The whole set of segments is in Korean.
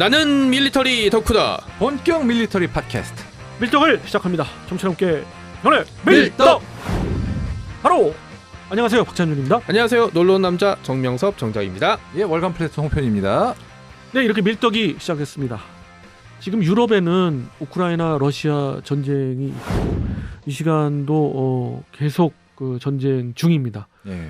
나는 밀리터리 덕후다. 본격 밀리터리 팟캐스트 밀떡을 시작합니다. 정치와 함께 연애 밀떡. 바로 안녕하세요, 박찬준입니다. 안녕하세요, 놀러온 남자 정명섭 정자입니다. 예, 월간 플래스 홍편입니다. 네, 이렇게 밀떡이 시작했습니다. 지금 유럽에는 우크라이나 러시아 전쟁이 있고 이 시간도 계속 그 전쟁 중입니다. 예.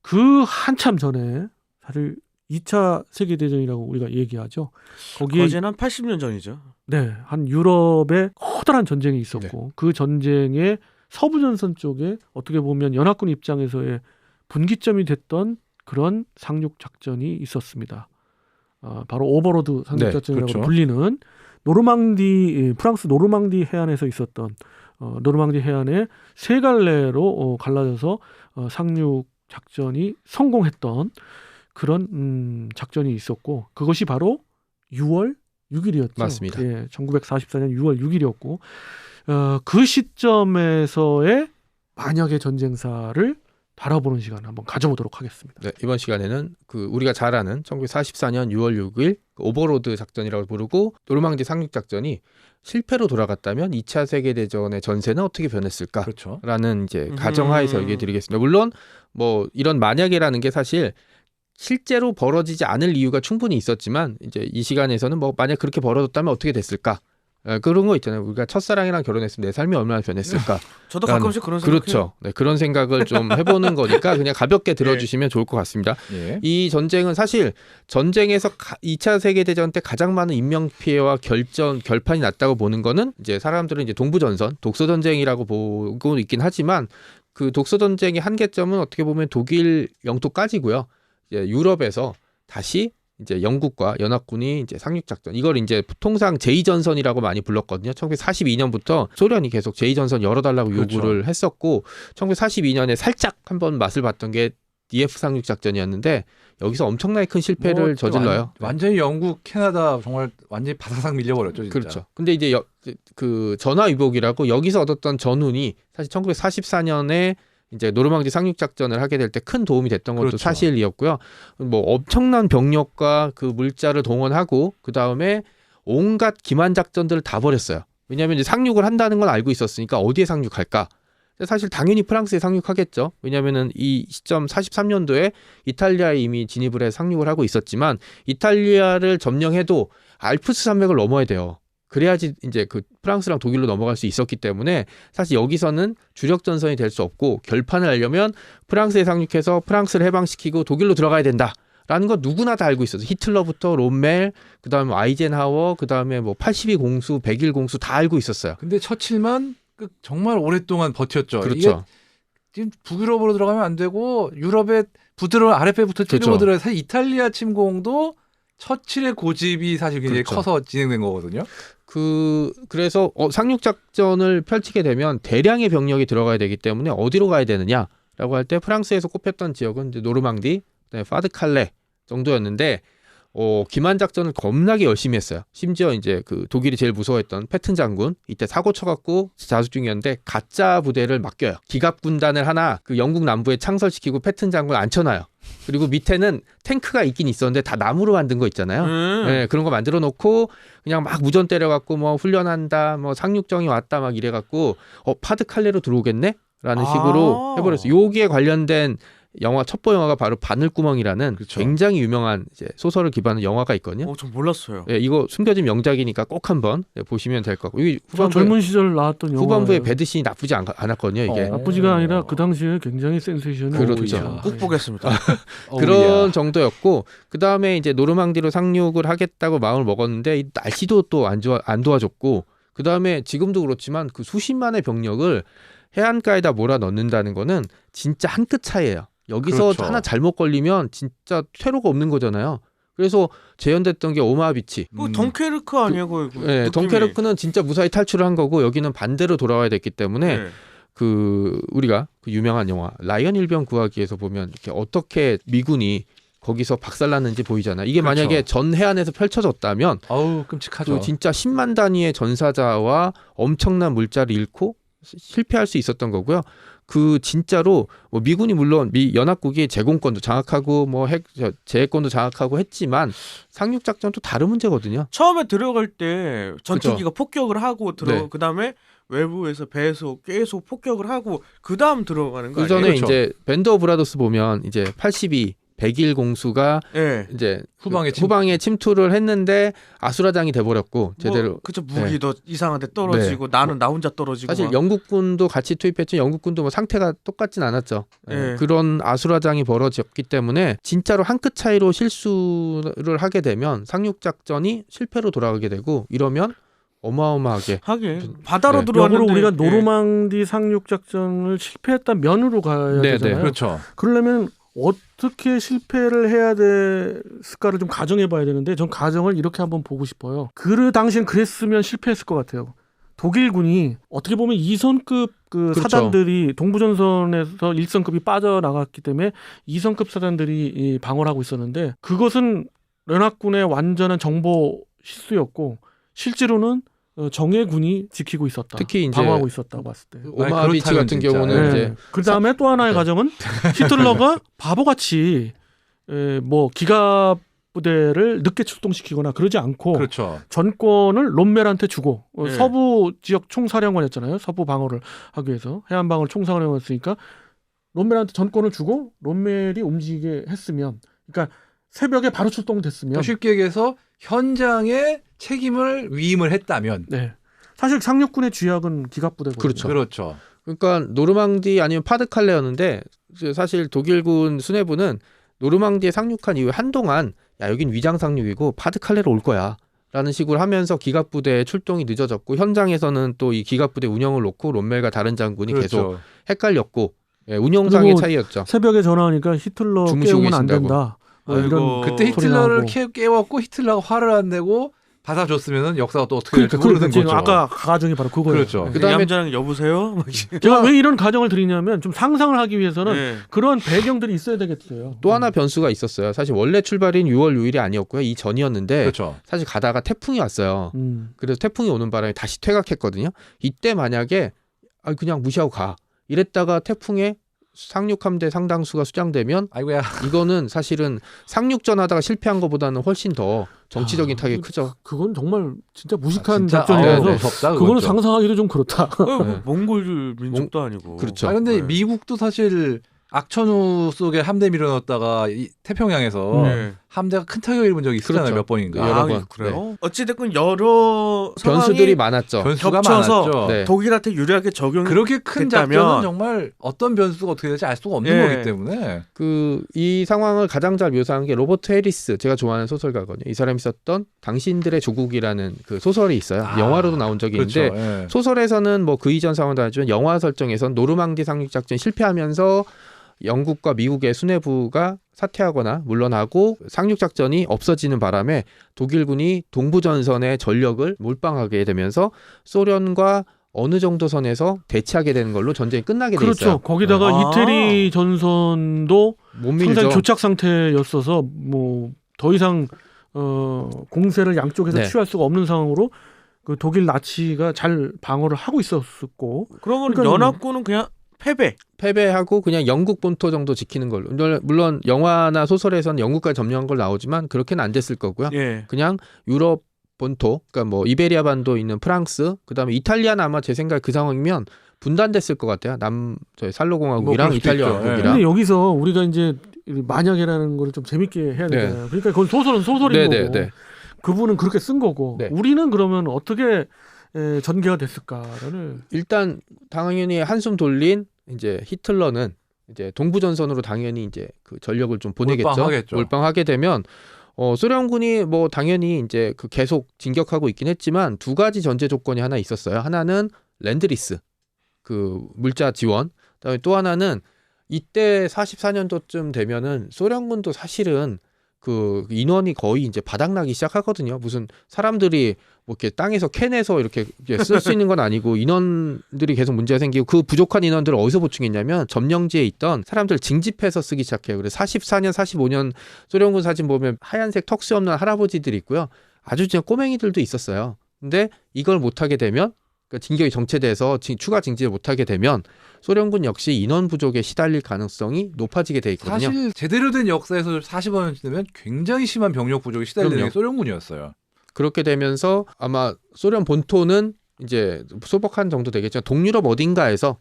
그 한참 전에 사실 2차 세계대전이라고 우리가 얘기하죠. 거기에 거진 한 80년 전이죠. 네, 한 유럽에 커다란 전쟁이 있었고 그 전쟁의 서부전선 쪽에 어떻게 보면 연합군 입장에서의 분기점이 됐던 그런 상륙작전이 있었습니다. 바로 오버로드 상륙작전이라고 그렇죠. 불리는 노르망디, 프랑스 노르망디 해안에서 있었던 노르망디 해안의 세 갈래로 갈라져서 상륙작전이 성공했던 그런 작전이 있었고, 그것이 바로 6월 6일이었죠. 맞습니다. 예, 1944년 6월 6일이었고 그 시점에서의 만약의 전쟁사를 바라보는 시간을 한번 가져보도록 하겠습니다. 네, 이번 시간에는 그 우리가 잘 아는 1944년 6월 6일 오버로드 작전이라고 부르고 노르망디 상륙 작전이 실패로 돌아갔다면 2차 세계대전의 전세는 어떻게 변했을까? 그렇죠. 라는 이제 가정하에서 얘기해 드리겠습니다. 물론 뭐 이런 만약이라는 게 사실 실제로 벌어지지 않을 이유가 충분히 있었지만 이제 이 시간에서는 뭐 만약 그렇게 벌어졌다면 어떻게 됐을까? 그런 거 있잖아요. 우리가 첫사랑이랑 결혼했으면 내 삶이 얼마나 변했을까? 저도 가끔씩 그런 생각해요. 그렇죠. 네, 그런 생각을 좀 해보는 거니까 그냥 가볍게 들어주시면 좋을 것 같습니다. 예. 이 전쟁은 사실 전쟁에서 2차 세계대전 때 가장 많은 인명피해와 결판이 났다고 보는 거는 이제 사람들은 이제 동부전선, 독소전쟁이라고 보고 있긴 하지만 그 독소전쟁의 한계점은 어떻게 보면 독일 영토까지고요. 이제 유럽에서 다시 이제 영국과 연합군이 이제 상륙작전, 이걸 이제 통상 제2전선이라고 많이 불렀거든요. 1942년부터 소련이 계속 제2전선 열어달라고 그렇죠. 요구를 했었고 1942년에 살짝 한번 맛을 봤던 게 DF 상륙작전이었는데 여기서 엄청나게 큰 실패를 저질러요. 완전히 영국, 캐나다 정말 완전히 바사삭 밀려버렸죠. 진짜. 그렇죠. 근데 이제 그 전화위복이라고 여기서 얻었던 전운이 사실 1944년에 이제 노르망디 상륙작전을 하게 될 때 큰 도움이 됐던 것도 그렇죠. 사실이었고요. 뭐 엄청난 병력과 그 물자를 동원하고 그 다음에 온갖 기만 작전들을 다 벌였어요. 왜냐하면 이제 상륙을 한다는 건 알고 있었으니까 어디에 상륙할까? 사실 당연히 프랑스에 상륙하겠죠. 왜냐하면은 이 시점 43년도에 이탈리아에 이미 진입을 해 상륙을 하고 있었지만 이탈리아를 점령해도 알프스 산맥을 넘어야 돼요. 그래야지 이제 그 프랑스랑 독일로 넘어갈 수 있었기 때문에 사실 여기서는 주력 전선이 될 수 없고 결판을 하려면 프랑스에 상륙해서 프랑스를 해방시키고 독일로 들어가야 된다라는 건 누구나 다 알고 있었어요. 히틀러부터 롬멜, 그다음에 아이젠하워, 그다음에 뭐 82 공수, 100일 공수 다 알고 있었어요. 근데 처칠만 정말 오랫동안 버텼죠. 그렇죠. 이게 지금 북유럽으로 들어가면 안 되고 유럽의 부드러운 아랫배부터 찌르고 그렇죠. 들어요. 사실 이탈리아 침공도 처칠의 고집이 사실 굉장히 그렇죠. 커서 진행된 거거든요. 그래서 상륙 작전을 펼치게 되면 대량의 병력이 들어가야 되기 때문에 어디로 가야 되느냐라고 할 때 프랑스에서 꼽혔던 지역은 이제 노르망디, 그다음에 파드칼레 정도였는데 기만 작전을 겁나게 열심히 했어요. 심지어 이제 그 독일이 제일 무서워했던 패튼 장군 이때 사고 쳐갖고 자수 중이었는데 가짜 부대를 맡겨요. 기갑 군단을 하나 그 영국 남부에 창설시키고 패튼 장군 앉혀놔요. 그리고 밑에는 탱크가 있긴 있었는데 다 나무로 만든 거 있잖아요. 네, 그런 거 만들어 놓고 그냥 막 무전 때려갖고 뭐 훈련한다, 뭐 상륙정이 왔다 막 이래갖고 파드칼레로 들어오겠네? 라는 식으로 해버렸어요. 여기에 관련된 영화, 첩보 영화가 바로 바늘구멍이라는 그렇죠. 굉장히 유명한 이제 소설을 기반한 영화가 있거든요. 전 몰랐어요. 예, 이거 숨겨진 명작이니까 꼭 한번 보시면 될 것 같고. 여기 젊은 시절 나왔던 영화. 후반부에 배드신이 나쁘지 않았거든요. 이게 나쁘지가 아니라 그 당시에 굉장히 센세이션이 그렇죠. 꼭 보겠습니다. 그런 정도였고 그 다음에 이제 노르망디로 상륙을 하겠다고 마음을 먹었는데 이 날씨도 또 안 도와줬고 그 다음에 지금도 그렇지만 그 수십만의 병력을 해안가에다 몰아 넣는다는 거는 진짜 한 끗 차이예요. 여기서 그렇죠. 하나 잘못 걸리면 진짜 퇴로가 없는 거잖아요. 그래서 재현됐던 게 오마비치. 덩케르크 아니고 네, 덩케르크는 진짜 무사히 탈출을 한 거고 여기는 반대로 돌아와야 됐기 때문에 그 우리가 그 유명한 영화 라이언 일병 구하기에서 보면 이렇게 어떻게 미군이 거기서 박살났는지 보이잖아요. 이게 그렇죠. 만약에 전 해안에서 펼쳐졌다면 아우 끔찍하죠. 진짜 10만 단위의 전사자와 엄청난 물자를 잃고 실패할 수 있었던 거고요. 그 진짜로 뭐 미군이 물론 연합국이 제공권도 장악하고 뭐 제해권도 장악하고 했지만 상륙 작전은 또 다른 문제거든요. 처음에 들어갈 때 전투기가 폭격을 하고 네. 그다음에 외부에서 배에서 계속 폭격을 하고 그다음 들어가는 거 그 전에 아니에요? 이제 밴드 오브 브라더스 보면 이제 82 100일 공수가 예. 이제 후방에 침투를 했는데 아수라장이 돼버렸고 제대로 뭐, 그쵸 무기 더 이상한데 떨어지고 나는 나 혼자 떨어지고 사실 막. 영국군도 같이 투입했지만 영국군도 뭐 상태가 똑같진 않았죠. 예. 그런 아수라장이 벌어졌기 때문에 진짜로 한 끗 차이로 실수를 하게 되면 상륙 작전이 실패로 돌아가게 되고 이러면 어마어마하게 하긴 바다로 네. 들어왔는데 역으로 우리가 예. 노르망디 상륙 작전을 실패했던 면으로 가야 네, 되잖아요. 네. 그렇죠. 그러려면 어떻게 실패를 해야 됐을까를 좀 가정해 봐야 되는데 전 가정을 이렇게 한번 보고 싶어요. 그 당시엔 그랬으면 실패했을 것 같아요. 독일군이 어떻게 보면 2선급 그 그렇죠. 사단들이 동부전선에서 1선급이 빠져나갔기 때문에 2선급 사단들이 이 방어를 하고 있었는데 그것은 연합군의 완전한 정보 실수였고 실제로는 정예군이 지키고 있었다. 특히 이제 방어하고 있었다고 봤을 때. 오마비치 그렇다면 같은 진짜. 경우는 이제 그 다음에 또 하나의 네. 가정은 히틀러가 바보같이 뭐 기갑 부대를 늦게 출동시키거나 그러지 않고 그렇죠. 전권을 롬멜한테 주고 네. 서부 지역 총사령관이었잖아요. 서부 방어를 하기 위해서 해안 방어를 총사령관이었으니까 롬멜한테 전권을 주고 롬멜이 움직이게 했으면, 그러니까 새벽에 바로 출동됐으면. 더 쉽게 얘기해서 현장에 책임을 위임을 했다면. 네. 사실 상륙군의 주역은 기갑 부대거든요. 그렇죠. 그렇죠. 그러니까 노르망디 아니면 파드칼레였는데 사실 독일군 수뇌부는 노르망디에 상륙한 이후에 한동안 야 여긴 위장 상륙이고 파드칼레로 올 거야 라는 식으로 하면서 기갑부대의 출동이 늦어졌고 현장에서는 또 이 기갑부대 운영을 놓고 롬멜과 다른 장군이 계속 그렇죠. 헷갈렸고 운용상의 그리고 차이였죠. 새벽에 전화하니까 히틀러 주무시고 깨우면 안 계신다고. 된다. 뭐 아이고. 이런 그때 소리 히틀러를 나고. 깨웠고 히틀러가 화를 안 내고 받아줬으면 역사가 또 어떻게 될지 그러니까 모르는 지금 거죠. 아까 가정이 바로 그거예요. 그렇죠. 네. 그다음에 얌전하게 여보세요? 막 제가 왜 이런 가정을 드리냐면 좀 상상을 하기 위해서는 예. 그런 배경들이 있어야 되겠어요. 또 하나 변수가 있었어요. 사실 원래 출발인 6월 6일이 아니었고요. 이 전이었는데 그렇죠. 사실 가다가 태풍이 왔어요. 음. 그래서 태풍이 오는 바람에 다시 퇴각했거든요. 이때 만약에 그냥 무시하고 가 이랬다가 태풍에 상륙함대 상당수가 수장되면 아이고야. 이거는 사실은 상륙전 하다가 실패한 것보다는 훨씬 더 정치적인 타격이 크죠. 그건 정말 진짜 무식한 진짜, 작전이라서 네, 네. 무섭다. 그거는 그것도. 상상하기도 좀 그렇다. 네. 몽골 민족도 아니고. 그렇죠. 아 근데 네. 미국도 사실 악천후 속에 함대 밀어넣었다가 이 태평양에서 네. 함대가 큰 타격을 입은 적이 있었잖아요. 그렇죠. 몇 번인가. 여러 번. 그래요? 어찌됐건 여러 변수들이 상황이 많았죠. 변수가 겹쳐서 많았죠. 네. 독일한테 유리하게 적용이 그렇게 큰 됐다면- 작전은 정말 어떤 변수가 어떻게 될지 알 수가 없는 예. 거기 때문에 이 상황을 가장 잘 묘사한 게 로버트 해리스, 제가 좋아하는 소설가거든요. 이 사람이 썼던 당신들의 조국이라는 그 소설이 있어요. 아, 영화로도 나온 적이 그렇죠. 있는데 예. 소설에서는 뭐 그 이전 상황도 알지만 영화 설정에선 노르망디 상륙 작전이 실패하면서 영국과 미국의 수뇌부가 사퇴하거나 물러나고 상륙 작전이 없어지는 바람에 독일군이 동부 전선의 전력을 몰빵하게 되면서 소련과 어느 정도 선에서 대치하게 되는 걸로 전쟁이 끝나게 돼 그렇죠. 있어요. 거기다가 아. 이태리 전선도 못 밀죠. 상당히 교착 상태였어서 뭐 더 이상 공세를 양쪽에서 네. 취할 수가 없는 상황으로 그 독일 나치가 잘 방어를 하고 있었고. 그러면 그러니까 연합군은 그냥 패배하고 그냥 영국 본토 정도 지키는 걸로. 물론 영화나 소설에서는 영국까지 점령한 걸 나오지만 그렇게는 안 됐을 거고요. 예. 그냥 유럽 본토, 그러니까 뭐 이베리아 반도 있는 프랑스, 그다음에 이탈리아는 아마 제 생각에 그 상황이면 분단됐을 것 같아요. 저희 살로공화국이랑 뭐 그럴 수도 이탈리아 있죠. 왕국이랑. 근데 여기서 우리가 이제 만약이라는 걸 좀 재밌게 해야 되잖아요. 그러니까 그건 소설은 소설인 거고. 네. 그분은 그렇게 쓴 거고. 네. 우리는 그러면 어떻게 전개가 됐을까를. 일단 당연히 한숨 돌린 이제 히틀러는 이제 동부 전선으로 당연히 이제 그 전력을 좀 보내겠죠. 몰빵하겠죠. 몰빵하게 되면 소련군이 뭐 당연히 이제 그 계속 진격하고 있긴 했지만 두 가지 전제 조건이 하나 있었어요. 하나는 랜드리스 그 물자 지원. 그다음에 또 하나는 이때 44년도쯤 되면은 소련군도 사실은 그 인원이 거의 이제 바닥나기 시작하거든요. 무슨 사람들이 뭐 이렇게 땅에서 캐내서 이렇게 쓸 수 있는 건 아니고 인원들이 계속 문제가 생기고 그 부족한 인원들을 어디서 보충했냐면 점령지에 있던 사람들 징집해서 쓰기 시작해요. 그래서 44년, 45년 소련군 사진 보면 하얀색 턱수 없는 할아버지들이 있고요. 아주 그냥 꼬맹이들도 있었어요. 근데 이걸 못하게 되면 그러니까 진격이 정체돼서 추가 징집을 못하게 되면 소련군 역시 인원 부족에 시달릴 가능성이 높아지게 돼 있거든요. 사실 제대로 된 역사에서 40원 되면 굉장히 심한 병력 부족에 시달리는 그럼요. 게 소련군이었어요. 그렇게 되면서 아마 소련 본토는 이제 소복한 정도 되겠지만 동유럽 어딘가에서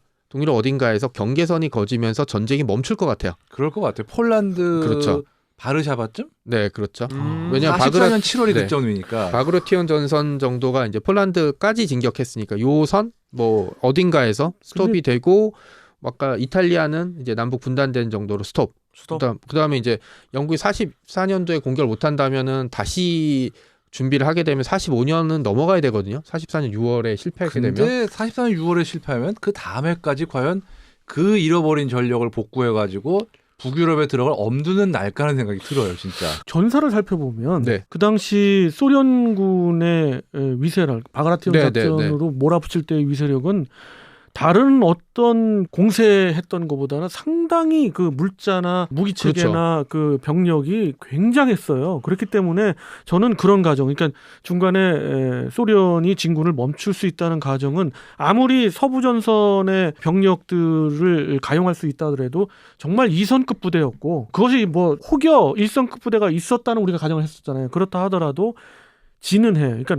경계선이 거지면서 전쟁이 멈출 것 같아요. 그럴 것 같아요. 폴란드 그렇죠. 바르샤바쯤? 네, 그렇죠. 왜냐면 44년 7월이 네. 그정도니까. 바그라티온 전선 정도가 이제 폴란드까지 진격했으니까 요 선 뭐 어딘가에서 스톱이 되고 아까 이탈리아는 이제 남북 분단된 정도로 스톱. 그다음에 이제 영국이 44년도에 공격을 못 한다면은 다시 준비를 하게 되면 45년은 넘어가야 되거든요. 44년 6월에 실패하게 되면. 근데 44년 6월에 실패하면 그 다음 해까지 과연 그 잃어버린 전력을 복구해 가지고 북유럽에 들어갈 엄두는 날까라는 생각이 들어요, 진짜. 전사를 살펴보면 네. 그 당시 소련군의 위세력, 바그라티온 네, 작전으로 몰아붙일 때의 위세력은 다른 어떤 공세했던 것보다는 상당히 그 물자나 무기 체계나 그 병력이 굉장했어요. 그렇기 때문에 저는 그런 가정, 그러니까 중간에 소련이 진군을 멈출 수 있다는 가정은 아무리 서부 전선의 병력들을 가용할 수 있다 하더라도 정말 2선급 부대였고 그것이 뭐 혹여 1선급 부대가 있었다는 우리가 가정을 했었잖아요. 그렇다 하더라도 지는 해. 그러니까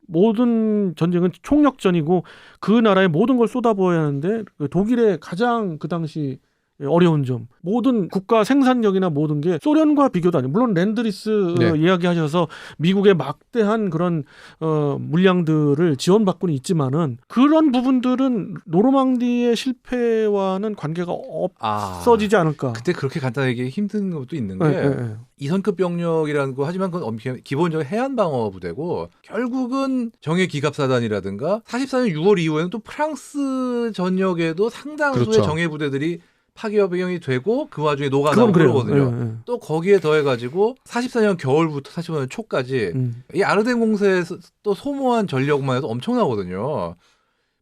모든 전쟁은 총력전이고 그 나라의 모든 걸 쏟아부어야 하는데 독일의 가장 그 당시 어려운 점, 모든 국가 생산력이나 모든 게 소련과 비교도 아니고 물론 랜드리스 네. 이야기하셔서 미국의 막대한 그런 물량들을 지원받고는 있지만은 그런 부분들은 노르망디의 실패와는 관계가 없어지지 않을까. 그때 그렇게 간단하게 힘든 것도 있는 게 네. 2선급 병력이라는 거 하지만 그건 기본적으로 해안 방어 부대고 결국은 정예 기갑사단이라든가 44년 6월 이후에는 또 프랑스 전역에도 상당수의 그렇죠. 정예 부대들이 파괴병이 되고 그 와중에 그건 녹아나고 그래요. 그러거든요. 또 거기에 더해가지고 44년 겨울부터 45년 초까지 이 아르덴 공세에서 또 소모한 전력만 해도 엄청나거든요.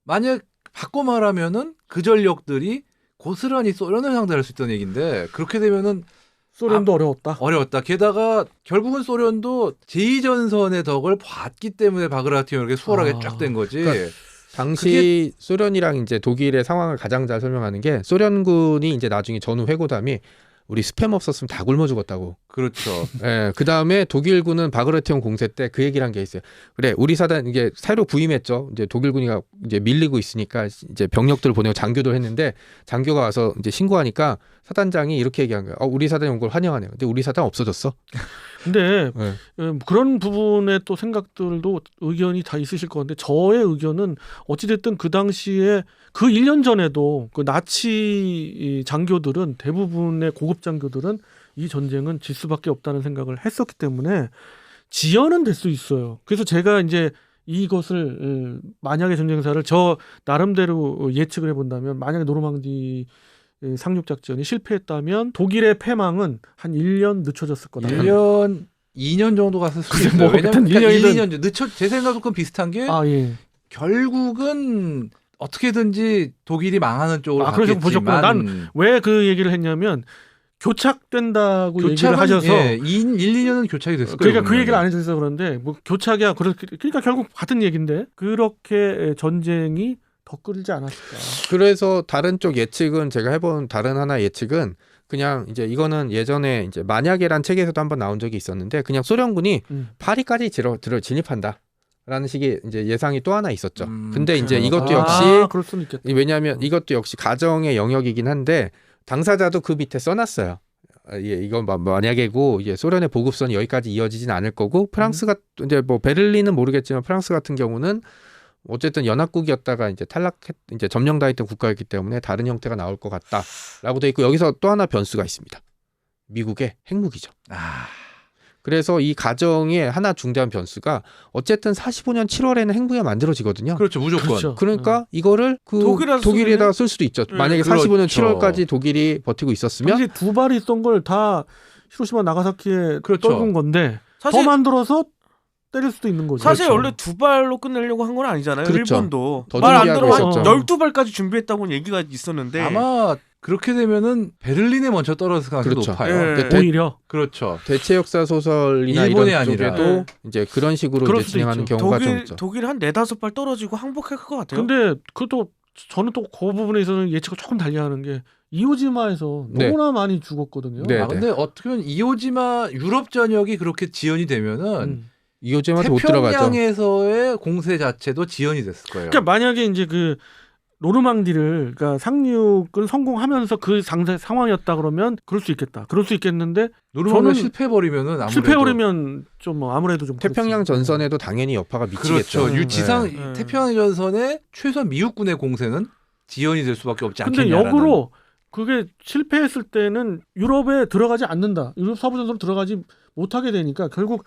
만약 바꿔 말하면은 그 전력들이 고스란히 소련을 상대할 수 있다는 얘기인데 그렇게 되면은 소련도 어려웠다. 어려웠다. 게다가 결국은 소련도 제2전선의 덕을 봤기 때문에 바그라티온이 이렇게 수월하게 쫙 된 거지. 그러니까 당시 소련이랑 이제 독일의 상황을 가장 잘 설명하는 게 소련군이 이제 나중에 전후 회고담이 우리 스팸 없었으면 다 굶어 죽었다고. 그렇죠. 예, 그 다음에 독일군은 바그라티온 공세 때 그 얘기를 한 게 있어요. 그래, 우리 사단 이게 새로 부임했죠. 이제 독일군이 이제 밀리고 있으니까 이제 병력들을 보내고 장교도 했는데 장교가 와서 이제 신고하니까 사단장이 이렇게 얘기한 거예요. 우리 사단이 온 걸 환영하네요. 근데 우리 사단 없어졌어. 근데 네. 그런 부분의 또 생각들도 의견이 다 있으실 것 같은데 저의 의견은 어찌됐든 그 당시에 그 1년 전에도 그 나치 장교들은 대부분의 고급 장교들은 이 전쟁은 질 수밖에 없다는 생각을 했었기 때문에 지연은 될 수 있어요. 그래서 제가 이제 이것을 만약의 전쟁사를 저 나름대로 예측을 해본다면 만약에 노르망디 상륙작전이 실패했다면 독일의 패망은 한 1년 늦춰졌을 거다. 1년, 2년 정도 갔을 수도 그래, 있어요. 뭐 왜냐면 일단 1, 1년이든 2년 늦춰 제 생각도 그건 비슷한 게 예. 결국은 어떻게든지 독일이 망하는 쪽으로 그래서 보셨구나. 갔겠지만 왜 그 얘기를 했냐면 교착된다고 얘기를 하셔서 1, 2년은 교착이 됐을 거예요. 그러니까 그 분명히. 얘기를 안 해주셔서 그런데 뭐 교착이야. 그러니까 결국 같은 얘기인데 그렇게 전쟁이 더 끌지 않았을까. 그래서 다른 쪽 예측은 제가 해본 다른 하나 예측은 그냥 이제 이거는 예전에 이제 만약에란 책에서도 한번 나온 적이 있었는데 그냥 소련군이 파리까지 진입한다. 라는 식의 이제 예상이 또 하나 있었죠. 근데 이제 이것도 역시 그럴 수는 있겠다. 왜냐하면 이것도 역시 가정의 영역이긴 한데 당사자도 그 밑에 써놨어요. 이건 만약에고 이제 소련의 보급선이 여기까지 이어지진 않을 거고 프랑스가 이제 뭐 베를린은 모르겠지만 프랑스 같은 경우는 어쨌든 연합국이었다가 이제 이제 점령당했던 국가였기 때문에 다른 형태가 나올 것 같다라고 돼 있고 여기서 또 하나 변수가 있습니다. 미국의 핵무기죠. 그래서 이 가정의 하나 중대한 변수가 어쨌든 45년 7월에는 핵무기가 만들어지거든요. 그렇죠. 무조건. 그렇죠. 그러니까 이거를 독일에다가 쓸 수도 있죠. 만약에 그렇죠. 45년 7월까지 독일이 버티고 있었으면 당시 두 발이 있던 걸 다 히로시마 나가사키에 그렇죠. 떨군 건데 사실 더 만들어서 때릴 수도 있는 거죠. 사실 그렇죠. 원래 두 발로 끝내려고 한 건 아니잖아요. 그렇죠. 일본도 더 말 안 준비하고 들어 한 있었죠. 12발까지 준비했다고 얘기가 있었는데 아마 그렇게 되면은 베를린에 먼저 떨어질 가능성이 그렇죠. 높아요. 예. 오히려 그렇죠. 대체 역사 소설이나 일본이 이런 아니라. 쪽에도 이제 그런 식으로 그럴 이제 수도 진행하는 있죠. 경우가 좀 독일 있죠. 독일 한 4-5발 떨어지고 항복할 것 같아요. 근데 그것도 저는 또 그 부분에 있어서는 예측을 조금 달리하는 게 이오지마에서 네. 너무나 많이 죽었거든요. 네. 아 근데 어떻게 보면 이오지마 유럽 전역이 그렇게 지연이 되면은 음. 이오지마도 못 들어가죠. 태평양에서의 공세 자체도 지연이 됐을 거예요. 그러니까 만약에 이제 그 노르망디를 그러니까 상륙을 성공하면서 그 상황이었다 그러면 그럴 수 있겠다. 그럴 수 있겠는데 노르망디가 저는 실패해버리면은 아무래도 실패해버리면 좀 뭐 아무래도 좀 태평양 그렇지. 전선에도 당연히 여파가 미치겠죠. 그렇죠. 네. 지상 네. 태평양 전선에 최소한 미국군의 공세는 지연이 될 수밖에 없지 근데 않겠냐라는. 역으로 그게 실패했을 때는 유럽에 들어가지 않는다. 유럽 서부 전선으로 들어가지 못하게 되니까 결국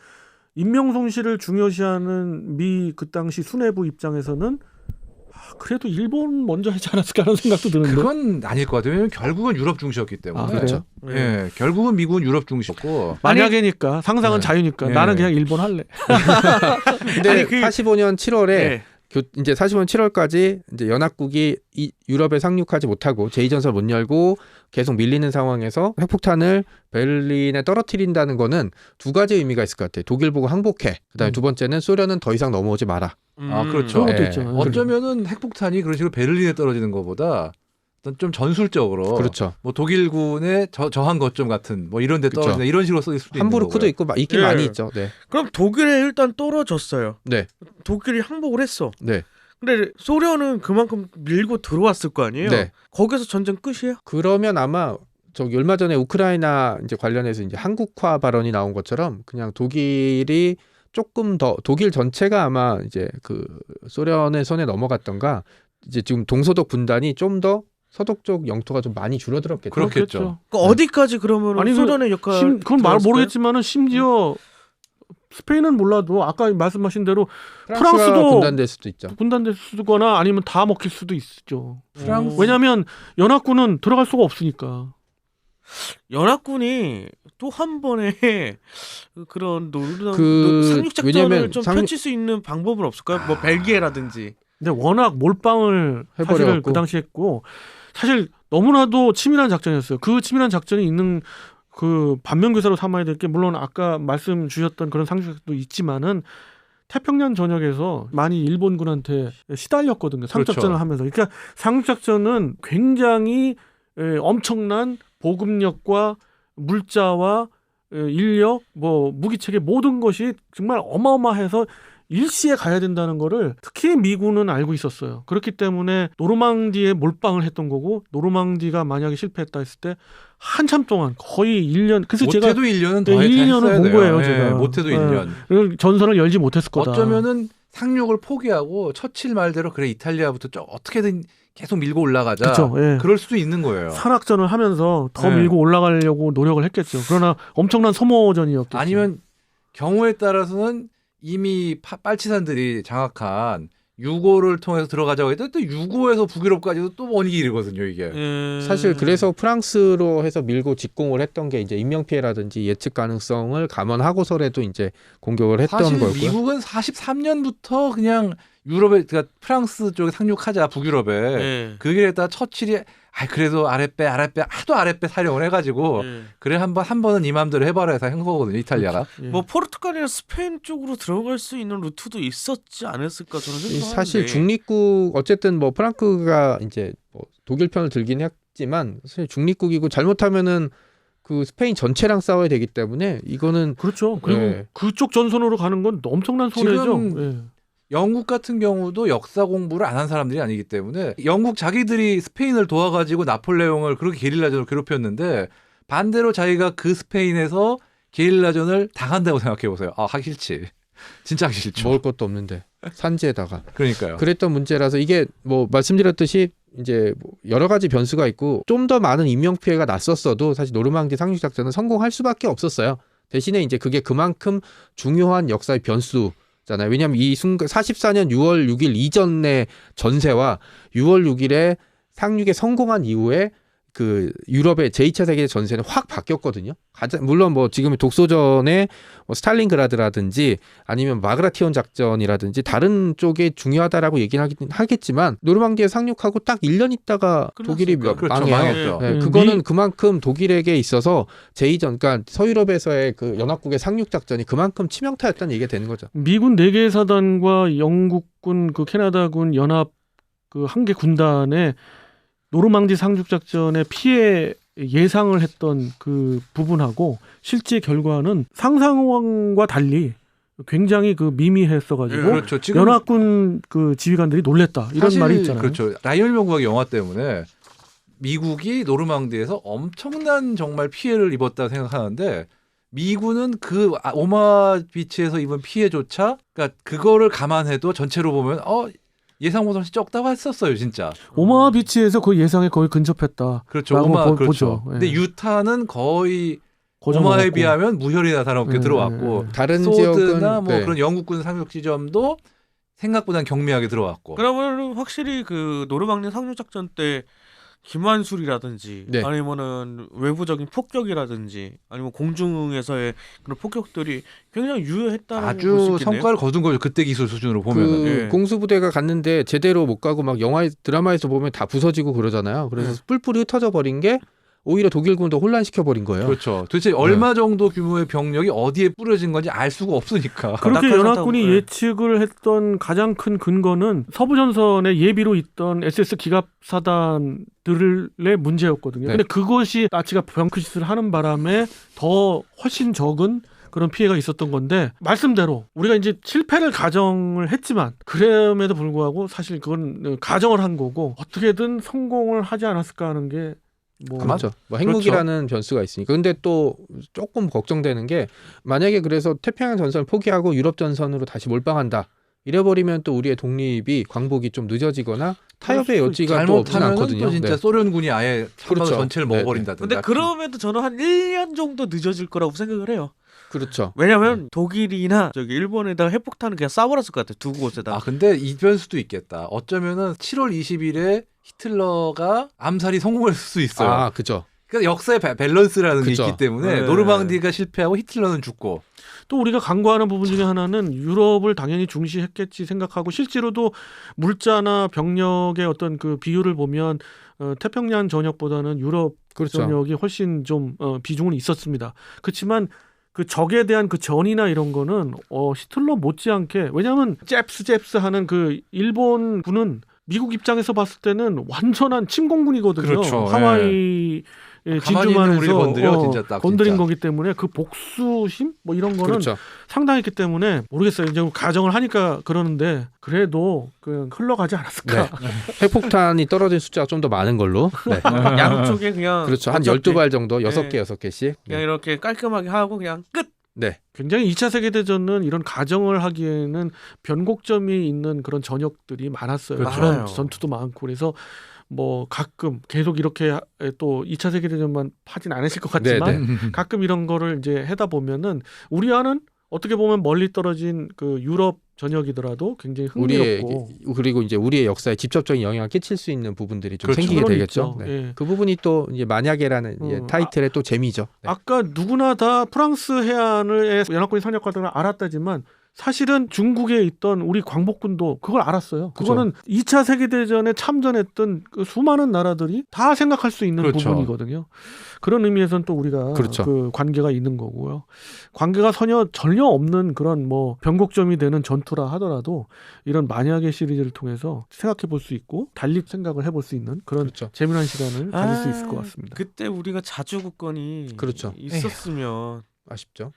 인명 손실을 중요시하는 미 그 당시 수뇌부 입장에서는 그래도 일본 먼저 하지 않았을까 하는 생각도 드는데. 그건 아닐 것 같아요. 왜냐면 결국은 유럽 중시였기 때문에. 아, 그래요? 예, 결국은 미국은 유럽 중시였고. 만약이니까 상상은 네. 자유니까 네. 나는 그냥 일본 할래. 근데 아니, 그- 45년 7월에 네. 이제 45년 7월까지 이제 연합국이 유럽에 상륙하지 못하고 제2전선 못 열고 계속 밀리는 상황에서 핵폭탄을 베를린에 떨어뜨린다는 거는 두 가지 의미가 있을 것 같아요. 독일 보고 항복해. 그다음에 두 번째는 소련은 더 이상 넘어오지 마라. 아, 그렇죠. 그런 것도 예. 있죠. 어쩌면은 핵폭탄이 그런 식으로 베를린에 떨어지는 것보다 어떤 좀 전술적으로 그렇죠. 뭐 독일군의 저항 거점 같은 뭐 이런 데 그렇죠. 떨어지나 이런 식으로 쓰일 수도 있는 함부르크도 거고요. 있고 있긴 예. 많이 있죠. 네. 그럼 독일에 일단 떨어졌어요. 네. 독일이 항복을 했어. 네. 근데 소련은 그만큼 밀고 들어왔을 거 아니에요. 네. 거기서 전쟁 끝이에요? 그러면 아마 저기 얼마 전에 우크라이나 이제 관련해서 이제 한국화 발언이 나온 것처럼 그냥 독일이 조금 더 독일 전체가 아마 이제 그 소련의 손에 넘어갔던가 이제 지금 동서독 분단이 좀 더 서독 쪽 영토가 좀 많이 줄어들었겠죠. 그렇겠죠. 그러니까 어디까지 그러면 아니, 소련의 역할? 그건 말 들어갔을까요? 모르겠지만은 심지어 스페인은 몰라도 아까 말씀하신 대로 프랑스가 프랑스도 분단될 수도 있죠. 분단될 수거나 아니면 다 먹힐 수도 있죠. 프랑스 왜냐하면 연합군은 들어갈 수가 없으니까. 연합군이 또 한 번에 그런 상륙 작전을 왜냐면 좀 펼칠 수 있는 방법은 없을까요? 뭐 벨기에라든지. 근데 워낙 몰빵을 사실 해버려갖고. 그 당시에 했고 사실 너무나도 치밀한 작전이었어요. 그 치밀한 작전이 있는 그 반면교사로 삼아야 될 게 물론 아까 말씀 주셨던 그런 상식도 있지만은 태평양 전역에서 많이 일본군한테 시달렸거든요. 상륙작전을 그렇죠. 하면서. 그러니까 상륙작전은 굉장히 엄청난 보급력과 물자와 인력, 뭐 무기체계 모든 것이 정말 어마어마해서 일시에 가야 된다는 거를 특히 미군은 알고 있었어요. 그렇기 때문에 노르망디에 몰빵을 했던 거고 노르망디가 만약에 실패했다 했을 때 한참 동안 거의 1년 그래서 제가 못해도 1년은 더 1년을 했어야 본 돼요. 거예요, 예, 제가. 못해도 예. 1년. 전선을 열지 못했을 거다. 어쩌면은 상륙을 포기하고 처칠 말대로 그래 이탈리아부터 어떻게든 계속 밀고 올라가자. 그렇죠. 예. 그럴 수도 있는 거예요. 산악전을 하면서 더 네. 밀고 올라가려고 노력을 했겠죠. 그러나 엄청난 소모전이었겠죠. 아니면 경우에 따라서는 이미 빨치산들이 장악한 유고를 통해서 들어가자고 해도 또 유고에서 북유럽까지도 또 먼 길이거든요, 이게. 사실 그래서 프랑스로 해서 밀고 직공을 했던 게 이제 인명 피해라든지 예측 가능성을 감안하고서라도 이제 공격을 했던 사실 거고요. 미국은 43년부터 그냥 유럽에 그러니까 프랑스 쪽에 상륙하자 북유럽에 예. 그 길에다 처칠이 그래도 아랫배 하도 아랫배 사령을 해가지고 예. 그래 한 번은 이 맘대로 해봐라 해서 한 거거든요, 이탈리아가. 예. 뭐 포르투갈이나 스페인 쪽으로 들어갈 수 있는 루트도 있었지 않았을까 저는 생각하는데. 사실 중립국 어쨌든 뭐 프랑크가 이제 뭐 독일 편을 들긴 했지만 사실 중립국이고 잘못하면은 그 스페인 전체랑 싸워야 되기 때문에 이거는 그렇죠. 그리고 예. 그쪽 전선으로 가는 건 엄청난 손해죠. 지금 예. 영국 같은 경우도 역사 공부를 안 한 사람들이 아니기 때문에 영국 자기들이 스페인을 도와가지고 나폴레옹을 그렇게 게릴라전으로 괴롭혔는데 반대로 자기가 그 스페인에서 게릴라전을 당한다고 생각해 보세요. 하기 싫지. 진짜 하기 싫죠. 먹을 것도 없는데 산지에다가 그러니까요. 그랬던 문제라서 이게 뭐 말씀드렸듯이 이제 뭐 여러 가지 변수가 있고 좀 더 많은 인명 피해가 났었어도 사실 노르망디 상륙 작전은 성공할 수밖에 없었어요. 대신에 이제 그게 그만큼 중요한 역사의 변수잖아요. 왜냐하면 이 순간 44년 6월 6일 이전의 전세와 6월 6일에 상륙에 성공한 이후에 그 유럽의 제2차 세계 전세는 확 바뀌었거든요. 물론 뭐 지금 독소전에 뭐 스탈린그라드라든지 아니면 마그라티온 작전이라든지 다른 쪽에 중요하다라고 얘기는 하겠지만 노르망디에 상륙하고 딱 1년 있다가 독일이 그렇죠. 망해요. 망했죠. 네, 그거는 그만큼 독일에게 있어서 제2전, 그러니까 서유럽에서의 그 연합국의 상륙 작전이 그만큼 치명타였다는 얘기가 되는 거죠. 미군 4개 사단과 영국군, 그 캐나다군 연합 그 한 개 군단의 노르망디 상륙 작전의 피해 예상을 했던 그 부분하고 실제 결과는 상상과 달리 굉장히 그 미미했어가지고 그렇죠. 지금 연합군 그 지휘관들이 놀랬다 이런 사실 말이 있잖아요. 그렇죠. 라이언 명국의 영화 때문에 미국이 노르망디에서 엄청난 정말 피해를 입었다고 생각하는데 미군은 그 오마 비치에서 입은 피해조차 그러니까 그거를 감안해도 전체로 보면 예상보다 적다고 했었어요, 진짜. 오마하 비치에서 그 예상에 거의 근접했다. 그렇죠. 라고 오마 그렇죠. 보죠. 예. 근데 유타는 거의 거저 오마에 먹었고. 비하면 무혈이 나타나게 네, 들어왔고 네. 다른 소드나 지역은 뭐 그런 영국군 상륙 지점도 생각보다는 경미하게 들어왔고. 그러면 확실히 그 노르망디 상륙 작전 때 기만술이라든지 네. 아니면은 외부적인 폭격이라든지 아니면 공중에서의 그런 폭격들이 굉장히 유효했다는 볼수 아주 있겠네요. 성과를 거둔 거죠. 그때 기술 수준으로 보면은. 그 예. 공수부대가 갔는데 제대로 못 가고 막 영화 드라마에서 보면 다 부서지고 그러잖아요. 그래서 뿔뿔이 흩어져 버린 게 오히려 독일군도 혼란시켜 버린 거예요. 그렇죠. 도대체 얼마 정도 규모의 병력이 어디에 뿌려진 건지 알 수가 없으니까. 그렇게 낙하산 연합군이 타고, 예. 예측을 했던 가장 큰 근거는 서부전선에 예비로 있던 SS 기갑사단들의 문제였거든요. 네. 근데 그것이 나치가 병크시스를 하는 바람에 더 훨씬 적은 그런 피해가 있었던 건데 말씀대로 우리가 이제 실패를 가정을 했지만 그럼에도 불구하고 사실 그건 가정을 한 거고 어떻게든 성공을 하지 않았을까 하는 게 뭐 그렇죠. 뭐 핵무기라는 변수가 있으니까. 근데 또 조금 걱정되는 게 만약에 그래서 태평양 전선을 포기하고 유럽 전선으로 다시 몰빵한다. 이래버리면 또 우리의 독립이 광복이 좀 늦어지거나 타협의 여지가 또 없진 잘못하면 않거든요. 또 진짜 네. 소련군이 아예 한반도 그렇죠. 전체를 네, 먹어버린다든가. 근데 그럼에도 저는 한 1년 정도 늦어질 거라고 생각을 해요. 그렇죠. 왜냐면 독일이나 저기 일본에다 핵폭탄을 그냥 쏴버렸을 것 같아요. 두 곳에다. 아 근데 이 변수도 있겠다. 어쩌면은 7월 20일에 히틀러가 암살이 성공했을 수 있어요. 아, 그죠. 그러니까 역사의 밸런스라는 게 그쵸. 있기 때문에 네. 노르망디가 실패하고 히틀러는 죽고. 또 우리가 간과하는 부분 중에 하나는 유럽을 당연히 중시했겠지 생각하고 실제로도 물자나 병력의 어떤 그 비율을 보면 태평양 전역보다는 유럽 그렇죠. 전역이 훨씬 좀 비중은 있었습니다. 그렇지만 그 적에 대한 그 전이나 이런 거는 히틀러 못지않게 왜냐하면 잽스 하는 그 일본군은 미국 입장에서 봤을 때는 완전한 침공군이거든요. 그렇죠. 하와이 가만히 있는 우리를 진주만에서 건드려, 진짜 딱, 건드린 진짜. 거기 때문에 그 복수심 뭐 이런 거는 그렇죠. 상당했기 때문에 모르겠어요. 이제 가정을 하니까 그러는데 그래도 그냥 흘러가지 않았을까. 네. 핵폭탄이 떨어진 숫자가 좀 더 많은 걸로. 네. 양쪽에 그냥 그렇죠. 한 어차피 12발 정도, 6개, 네. 6개씩. 그냥 이렇게 깔끔하게 하고 그냥 끝. 네. 굉장히 2차 세계대전은 이런 가정을 하기에는 변곡점이 있는 그런 전역들이 많았어요. 그렇죠. 그런 많아요. 전투도 많고 그래서 뭐 가끔 계속 이렇게 또 2차 세계대전만 파진 않으실 것 같지만 네, 가끔 이런 거를 이제 해다 보면은 우리와는 어떻게 보면 멀리 떨어진 그 유럽 전역이더라도 굉장히 우리의 흥미롭고 그리고 이제 우리의 역사에 직접적인 영향을 끼칠 수 있는 부분들이 좀 그렇죠. 생기게 그건 되겠죠. 있죠. 네. 예. 그 부분이 또 이제 만약에라는 이제 타이틀의 또 재미죠. 네. 아까 누구나 다 프랑스 해안을 연합군이 상륙하던 걸 알았다지만 사실은 중국에 있던 우리 광복군도 그걸 알았어요. 그죠. 그거는 2차 세계대전에 참전했던 그 수많은 나라들이 다 생각할 수 있는 그렇죠. 부분이거든요. 그런 의미에서는 또 우리가 그렇죠. 그 관계가 있는 거고요. 관계가 전혀 없는 그런 뭐 변곡점이 되는 전투라 하더라도 이런 만약의 시리즈를 통해서 생각해 볼 수 있고 달리 생각을 해볼 수 있는 그런 그렇죠. 재미난 시간을 가질 수 있을 것 같습니다. 그때 우리가 자주국권이 그렇죠. 있었으면 아쉽죠.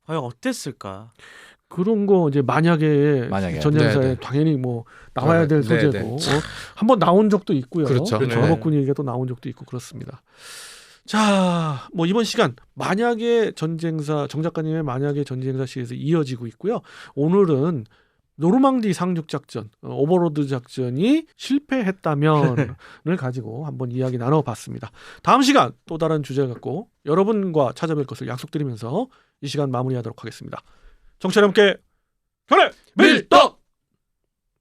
과연 어땠을까? 그런 거 이제 만약에 전쟁사에 네, 네. 당연히 뭐 나와야 될 네, 소재고 한번 나온 적도 있고요. 그렇죠. 그렇죠. 전업군 얘기가 또 나온 적도 있고 그렇습니다. 자, 뭐 이번 시간 만약의 전쟁사 정 작가님의 만약의 전쟁사 시리즈 이어지고 있고요. 오늘은 노르망디 상륙 작전, 오버로드 작전이 실패했다면을 가지고 한번 이야기 나눠봤습니다. 다음 시간 또 다른 주제 갖고 여러분과 찾아뵐 것을 약속드리면서 이 시간 마무리하도록 하겠습니다. 정치 여러분께 견해 밀떡!